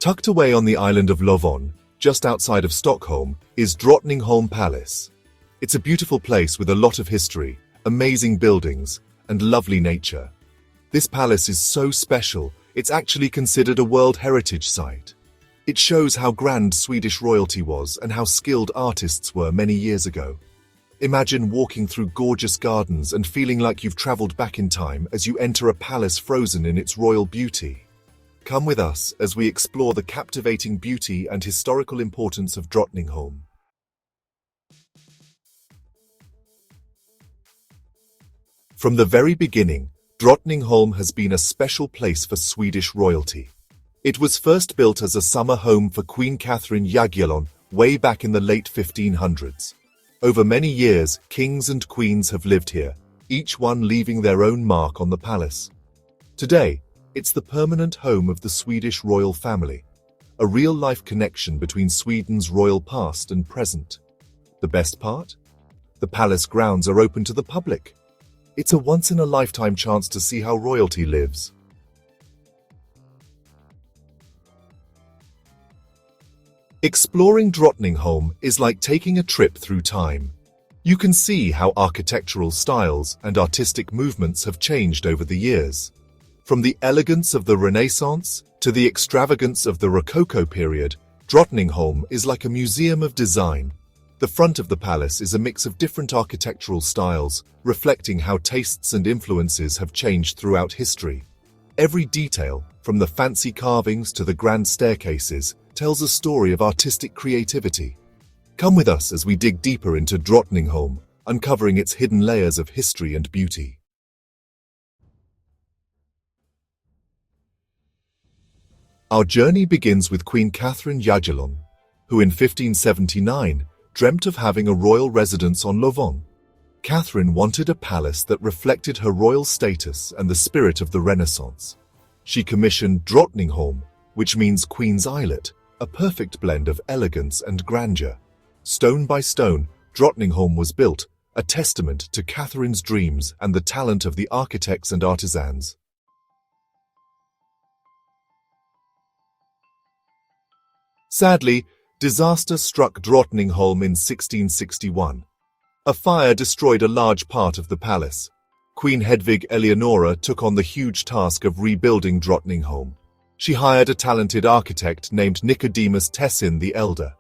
Tucked away on the island of Lovön, just outside of Stockholm, is Drottningholm Palace. It's a beautiful place with a lot of history, amazing buildings, and lovely nature. This palace is so special, it's actually considered a World Heritage Site. It shows how grand Swedish royalty was and how skilled artists were many years ago. Imagine walking through gorgeous gardens and feeling like you've traveled back in time as you enter a palace frozen in its royal beauty. Come with us as we explore the captivating beauty and historical importance of Drottningholm. From the very beginning, Drottningholm has been a special place for Swedish royalty. It was first built as a summer home for Queen Catherine Jagiellon way back in the late 1500s. Over many years, kings and queens have lived here, each one leaving their own mark on the palace. Today, it's the permanent home of the Swedish royal family, a real-life connection between Sweden's royal past and present. The best part? The palace grounds are open to the public. It's a once-in-a-lifetime chance to see how royalty lives. Exploring Drottningholm is like taking a trip through time. You can see how architectural styles and artistic movements have changed over the years. From the elegance of the Renaissance to the extravagance of the Rococo period, Drottningholm is like a museum of design. The front of the palace is a mix of different architectural styles, reflecting how tastes and influences have changed throughout history. Every detail, from the fancy carvings to the grand staircases, tells a story of artistic creativity. Come with us as we dig deeper into Drottningholm, uncovering its hidden layers of history and beauty. Our journey begins with Queen Catherine Jagiellon, who in 1579 dreamt of having a royal residence on Lovön. Catherine wanted a palace that reflected her royal status and the spirit of the Renaissance. She commissioned Drottningholm, which means Queen's Islet, a perfect blend of elegance and grandeur. Stone by stone, Drottningholm was built, a testament to Catherine's dreams and the talent of the architects and artisans. Sadly, disaster struck Drottningholm in 1661. A fire destroyed a large part of the palace. Queen Hedvig Eleonora took on the huge task of rebuilding Drottningholm. She hired a talented architect named Nicodemus Tessin the Elder.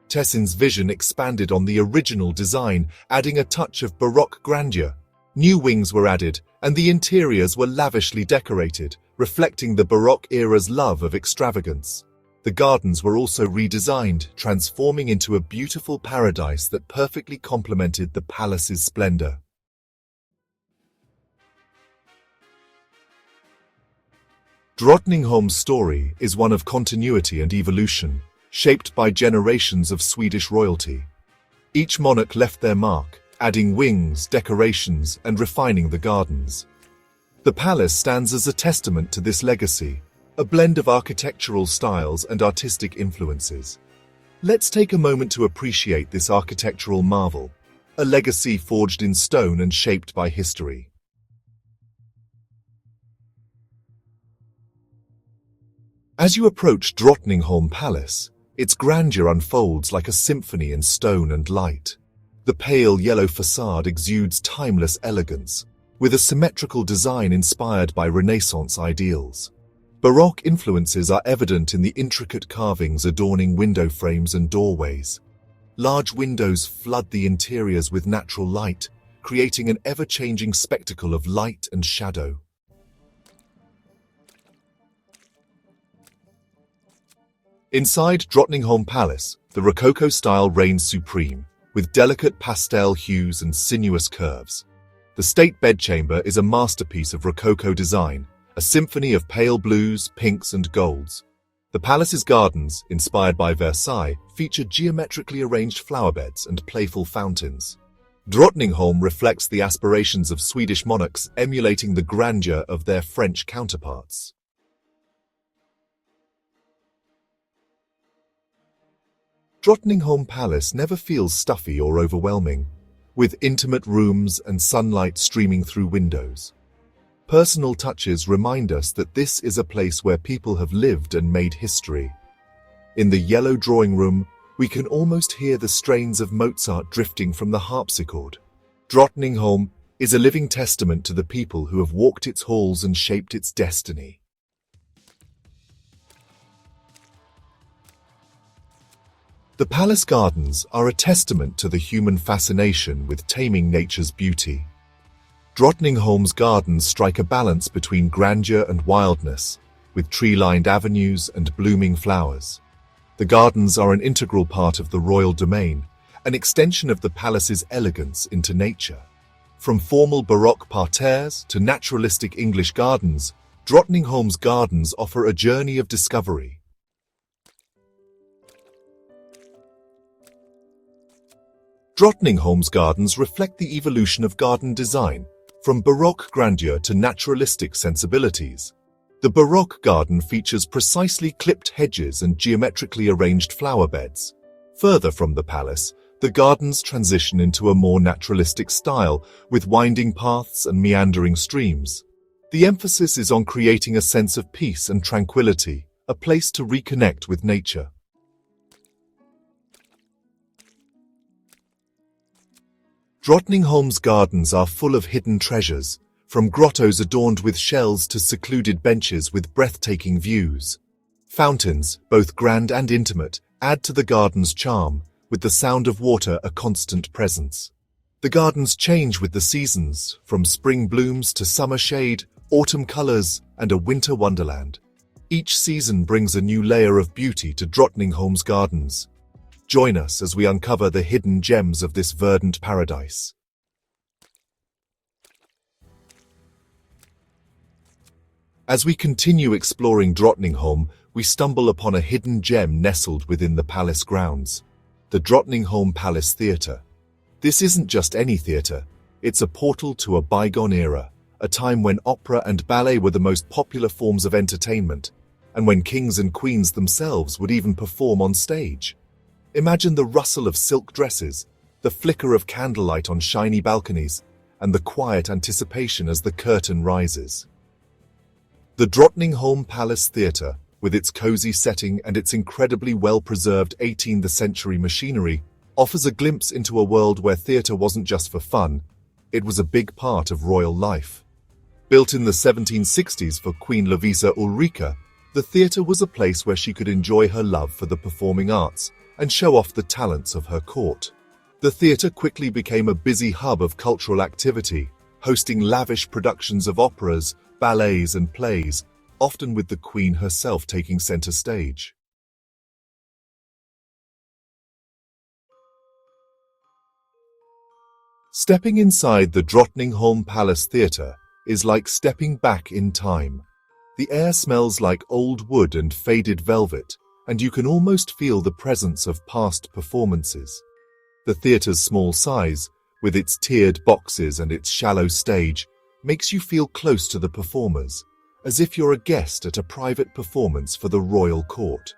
Tessin's vision expanded on the original design, adding a touch of Baroque grandeur. New wings were added, and the interiors were lavishly decorated, reflecting the Baroque era's love of extravagance. The gardens were also redesigned, transforming into a beautiful paradise that perfectly complemented the palace's splendor. Drottningholm's story is one of continuity and evolution, shaped by generations of Swedish royalty. Each monarch left their mark, adding wings, decorations, and refining the gardens. The palace stands as a testament to this legacy, a blend of architectural styles and artistic influences. Let's take a moment to appreciate this architectural marvel, a legacy forged in stone and shaped by history. As you approach Drottningholm Palace, its grandeur unfolds like a symphony in stone and light. The pale yellow facade exudes timeless elegance, with a symmetrical design inspired by Renaissance ideals. Baroque influences are evident in the intricate carvings adorning window frames and doorways. Large windows flood the interiors with natural light, creating an ever-changing spectacle of light and shadow. Inside Drottningholm Palace, the Rococo style reigns supreme, with delicate pastel hues and sinuous curves. The state bedchamber is a masterpiece of Rococo design, a symphony of pale blues, pinks, and golds. The palace's gardens, inspired by Versailles, feature geometrically arranged flowerbeds and playful fountains. Drottningholm reflects the aspirations of Swedish monarchs, emulating the grandeur of their French counterparts. Drottningholm Palace never feels stuffy or overwhelming, with intimate rooms and sunlight streaming through windows. Personal touches remind us that this is a place where people have lived and made history, In the yellow drawing room, we can almost hear the strains of Mozart drifting from the harpsichord. Drottningholm is a living testament to the people who have walked its halls and shaped its destiny. The palace gardens are a testament to the human fascination with taming nature's beauty. Drottningholm's gardens strike a balance between grandeur and wildness, with tree-lined avenues and blooming flowers. The gardens are an integral part of the royal domain, an extension of the palace's elegance into nature. From formal Baroque parterres to naturalistic English gardens, Drottningholm's gardens offer a journey of discovery. Drottningholm's gardens reflect the evolution of garden design, from Baroque grandeur to naturalistic sensibilities. The Baroque garden features precisely clipped hedges and geometrically arranged flower beds. Further from the palace, the gardens transition into a more naturalistic style, with winding paths and meandering streams. The emphasis is on creating a sense of peace and tranquility, a place to reconnect with nature. Drottningholm's gardens are full of hidden treasures, from grottoes adorned with shells to secluded benches with breathtaking views. Fountains, both grand and intimate, add to the garden's charm, with the sound of water a constant presence. The gardens change with the seasons, from spring blooms to summer shade, autumn colors, and a winter wonderland. Each season brings a new layer of beauty to Drottningholm's gardens. Join us as we uncover the hidden gems of this verdant paradise. As we continue exploring Drottningholm, we stumble upon a hidden gem nestled within the palace grounds, the Drottningholm Palace Theatre. This isn't just any theatre, it's a portal to a bygone era, a time when opera and ballet were the most popular forms of entertainment, and when kings and queens themselves would even perform on stage. Imagine the rustle of silk dresses, the flicker of candlelight on shiny balconies, and the quiet anticipation as the curtain rises. The Drottningholm Palace Theatre, with its cozy setting and its incredibly well-preserved 18th century machinery, offers a glimpse into a world where theatre wasn't just for fun, it was a big part of royal life. Built in the 1760s for Queen Lovisa Ulrika, the theatre was a place where she could enjoy her love for the performing arts and show off the talents of her court. The theatre quickly became a busy hub of cultural activity, hosting lavish productions of operas, ballets and plays, often with the Queen herself taking center stage. Stepping inside the Drottningholm Palace Theatre is like stepping back in time. The air smells like old wood and faded velvet, and you can almost feel the presence of past performances. The theatre's small size, with its tiered boxes and its shallow stage, makes you feel close to the performers, as if you're a guest at a private performance for the royal court.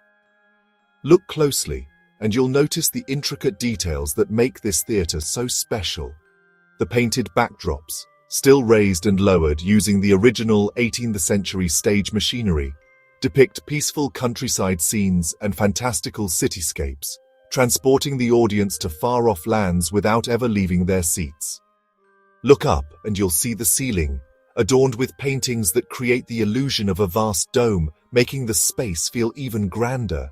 Look closely, and you'll notice the intricate details that make this theatre so special. The painted backdrops, still raised and lowered using the original 18th century stage machinery, depict peaceful countryside scenes and fantastical cityscapes, transporting the audience to far-off lands without ever leaving their seats. Look up and you'll see the ceiling, adorned with paintings that create the illusion of a vast dome, making the space feel even grander.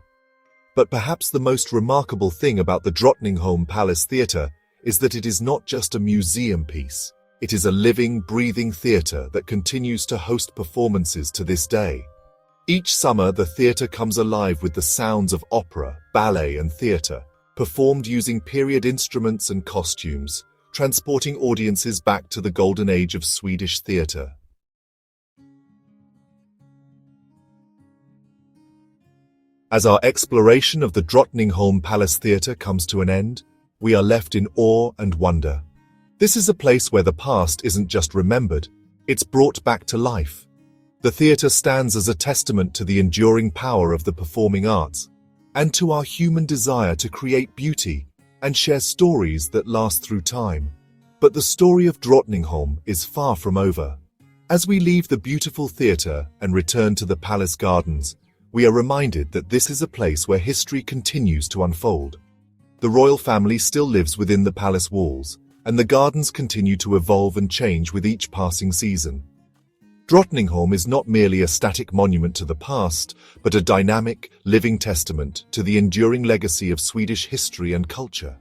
But perhaps the most remarkable thing about the Drottningholm Palace Theatre is that it is not just a museum piece. It is a living, breathing theatre that continues to host performances to this day. Each summer, the theatre comes alive with the sounds of opera, ballet, and theatre, performed using period instruments and costumes, transporting audiences back to the golden age of Swedish theatre. As our exploration of the Drottningholm Palace Theatre comes to an end, we are left in awe and wonder. This is a place where the past isn't just remembered, it's brought back to life. The theatre stands as a testament to the enduring power of the performing arts, and to our human desire to create beauty and share stories that last through time. But the story of Drottningholm is far from over. As we leave the beautiful theatre and return to the palace gardens, we are reminded that this is a place where history continues to unfold. The royal family still lives within the palace walls, and the gardens continue to evolve and change with each passing season. Drottningholm is not merely a static monument to the past, but a dynamic, living testament to the enduring legacy of Swedish history and culture.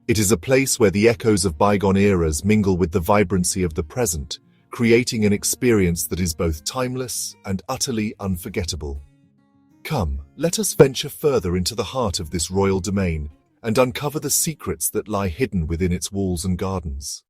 It is a place where the echoes of bygone eras mingle with the vibrancy of the present, creating an experience that is both timeless and utterly unforgettable. Come, let us venture further into the heart of this royal domain and uncover the secrets that lie hidden within its walls and gardens.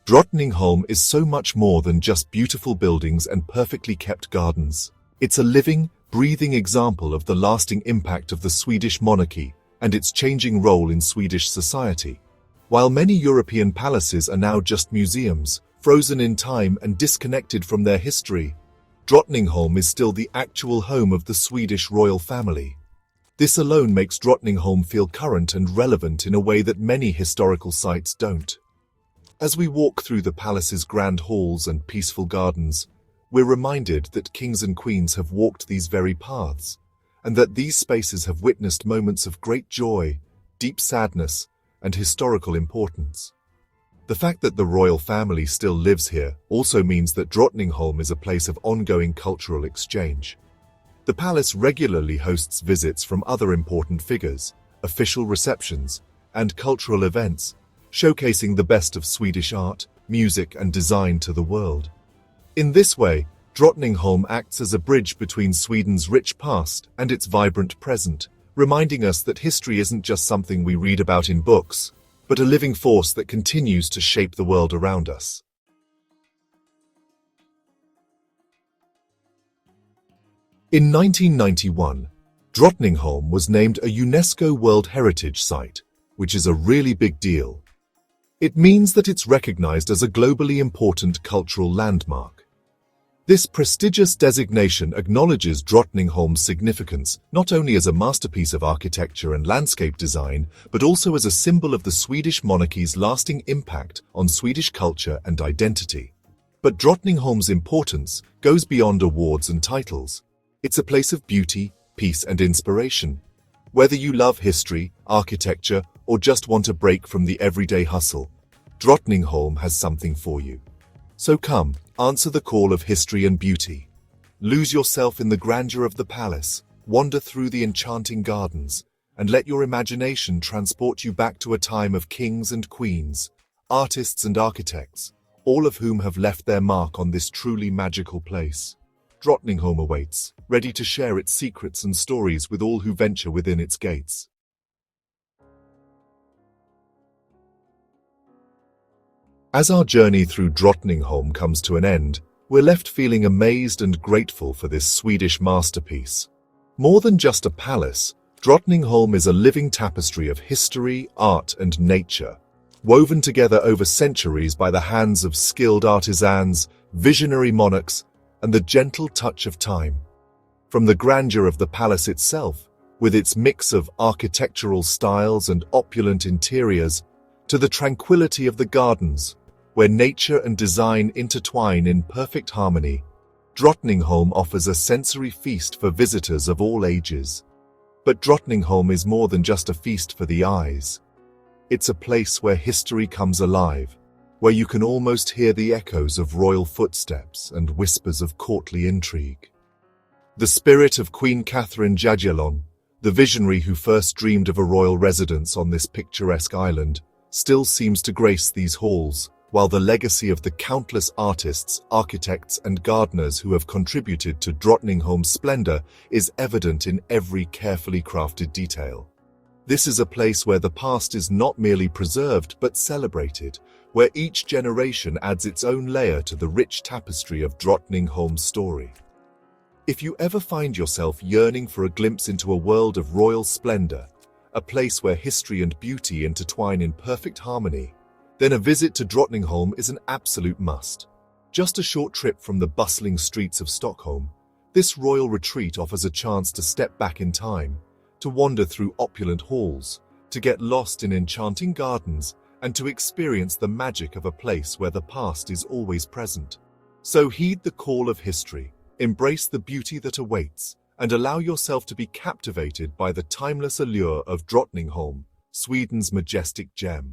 Drottningholm is so much more than just beautiful buildings and perfectly kept gardens. It's a living, breathing example of the lasting impact of the Swedish monarchy and its changing role in Swedish society. While many European palaces are now just museums, frozen in time and disconnected from their history, Drottningholm is still the actual home of the Swedish royal family. This alone makes Drottningholm feel current and relevant in a way that many historical sites don't. As we walk through the palace's grand halls and peaceful gardens, we're reminded that kings and queens have walked these very paths, and that these spaces have witnessed moments of great joy, deep sadness, and historical importance. The fact that the royal family still lives here also means that Drottningholm is a place of ongoing cultural exchange. The palace regularly hosts visits from other important figures, official receptions, and cultural events, showcasing the best of Swedish art, music, and design to the world. In this way, Drottningholm acts as a bridge between Sweden's rich past and its vibrant present, reminding us that history isn't just something we read about in books, but a living force that continues to shape the world around us. In 1991, Drottningholm was named a UNESCO World Heritage Site, which is a really big deal. It means that it's recognized as a globally important cultural landmark. This prestigious designation acknowledges Drottningholm's significance not only as a masterpiece of architecture and landscape design, but also as a symbol of the Swedish monarchy's lasting impact on Swedish culture and identity. But Drottningholm's importance goes beyond awards and titles. It's a place of beauty, peace, and inspiration. Whether you love history, architecture, or just want a break from the everyday hustle, Drottningholm has something for you. So come, answer the call of history and beauty. Lose yourself in the grandeur of the palace, wander through the enchanting gardens, and let your imagination transport you back to a time of kings and queens, artists and architects, all of whom have left their mark on this truly magical place. Drottningholm awaits, ready to share its secrets and stories with all who venture within its gates. As our journey through Drottningholm comes to an end, we're left feeling amazed and grateful for this Swedish masterpiece. More than just a palace, Drottningholm is a living tapestry of history, art, and nature, woven together over centuries by the hands of skilled artisans, visionary monarchs, and the gentle touch of time. From the grandeur of the palace itself, with its mix of architectural styles and opulent interiors, to the tranquility of the gardens, where nature and design intertwine in perfect harmony, Drottningholm offers a sensory feast for visitors of all ages. But Drottningholm is more than just a feast for the eyes. It's a place where history comes alive, where you can almost hear the echoes of royal footsteps and whispers of courtly intrigue. The spirit of Queen Catherine Jagellon, the visionary who first dreamed of a royal residence on this picturesque island, still seems to grace these halls, while the legacy of the countless artists, architects, and gardeners who have contributed to Drottningholm's splendor is evident in every carefully crafted detail. This is a place where the past is not merely preserved but celebrated, where each generation adds its own layer to the rich tapestry of Drottningholm's story. If you ever find yourself yearning for a glimpse into a world of royal splendor, a place where history and beauty intertwine in perfect harmony, then a visit to Drottningholm is an absolute must. Just a short trip from the bustling streets of Stockholm, this royal retreat offers a chance to step back in time, to wander through opulent halls, to get lost in enchanting gardens, and to experience the magic of a place where the past is always present. So heed the call of history, embrace the beauty that awaits, and allow yourself to be captivated by the timeless allure of Drottningholm, Sweden's majestic gem.